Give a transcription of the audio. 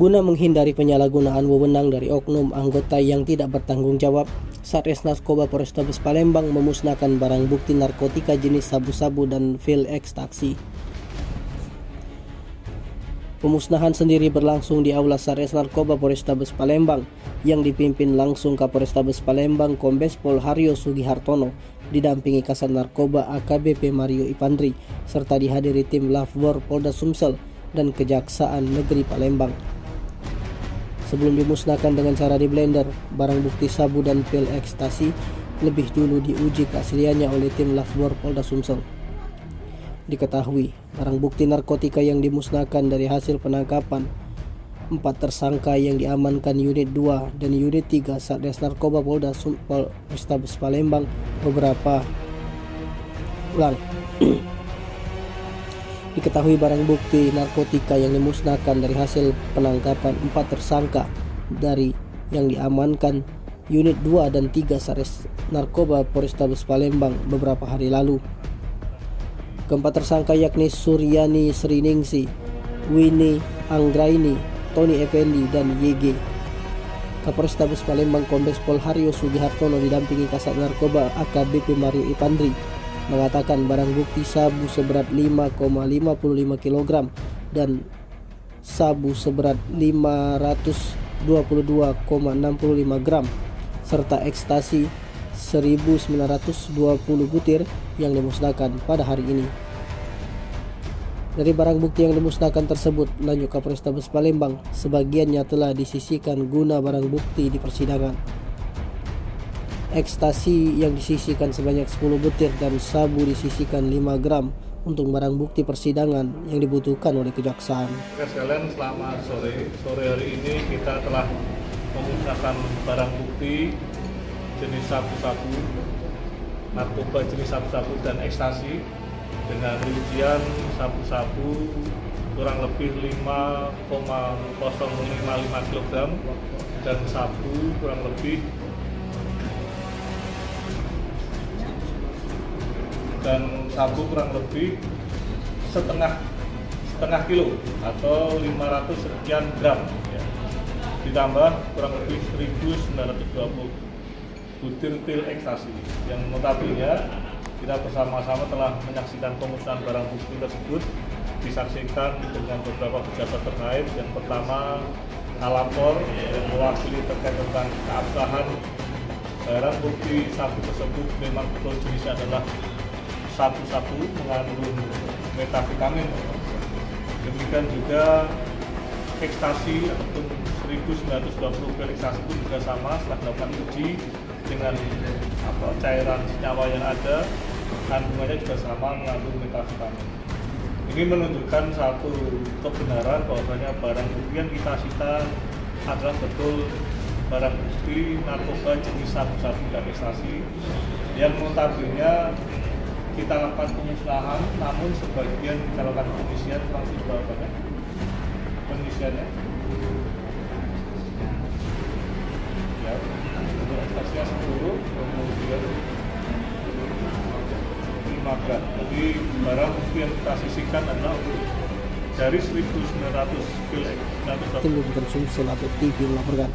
Guna menghindari penyalahgunaan wewenang dari oknum anggota yang tidak bertanggung jawab, Satres Narkoba Polrestabes Palembang memusnahkan barang bukti narkotika jenis sabu-sabu dan pil ekstasi. Pemusnahan sendiri berlangsung di Aula Satres Narkoba Polrestabes Palembang yang dipimpin langsung Kapolrestabes Palembang Kombes Pol Haryo Sugihartono didampingi Kasat Narkoba AKBP Mario Ipandri serta dihadiri tim Lavbor Polda Sumsel dan Kejaksaan Negeri Palembang. Sebelum dimusnahkan dengan cara di blender, barang bukti sabu dan pil ekstasi lebih dulu diuji keasliannya oleh tim Lavbor Polda Sumsel. Diketahui, barang bukti narkotika yang dimusnahkan dari hasil penangkapan 4 tersangka yang diamankan Unit 2 dan Unit 3 Satres Narkoba Polrestabes Palembang Diketahui barang bukti narkotika yang dimusnahkan dari hasil penangkapan 4 tersangka dari yang diamankan Unit 2 dan 3 Satres Narkoba Polrestabes Palembang beberapa hari lalu. Keempat tersangka yakni Suryani Sriningsi, Winnie Anggraini, Tony Effendi, dan YG. Kapolrestabes Palembang Kombes Pol Haryo Sugihartono didampingi Kasat Narkoba AKBP Mario Ipandri mengatakan barang bukti sabu seberat 5,55 kg dan sabu seberat 522,65 gram serta ekstasi 1920 butir yang dimusnahkan pada hari ini. Dari barang bukti yang dimusnahkan tersebut, lanjut Kapolrestabes Palembang, sebagiannya telah disisihkan guna barang bukti di persidangan. Ekstasi yang disisihkan sebanyak 10 butir dan sabu disisihkan 5 gram untuk barang bukti persidangan yang dibutuhkan oleh kejaksaan. Oke sekalian, selamat sore. Sore hari ini kita telah memusnahkan barang bukti jenis sabu-sabu, narkoba jenis sabu-sabu dan ekstasi dengan rincian sabu-sabu kurang lebih 5,055 kg dan sabu kurang lebih setengah kilo atau 500 sekian gram ya. Ditambah kurang lebih 1920 butir pil ekstasi yang notabene kita bersama-sama telah menyaksikan pemusnahan barang bukti tersebut, disaksikan dengan beberapa pejabat terkait. Yang pertama Kalapor yang mewakili terkait tentang keabsahan barang bukti sabu tersebut memang betul jenisnya adalah sabu-sabu mengandung metavitamin. Demikian juga ekstasi ataupun 1920 pil ekstasi pun juga sama, setelah dilakukan uji dengan cairan senyawa yang ada, kandungannya juga sama mengandung metavitamin. Ini menunjukkan satu kebenaran bahwasanya barang bukti yang kita sita adalah betul barang bukti narkoba jenis sabu-sabu dan ekstasi yang notabene kita lakukan pemusnahan, namun sebagian kita lakukan pengisian langsung berapa banyak pengisiannya? Ya, untuk ekstasinya 10, kemudian 5 gram. Jadi barang bukti yang kita sisihkan adalah dari 1900 pil. Tim Liputan Sumsel atau TV melaporkan.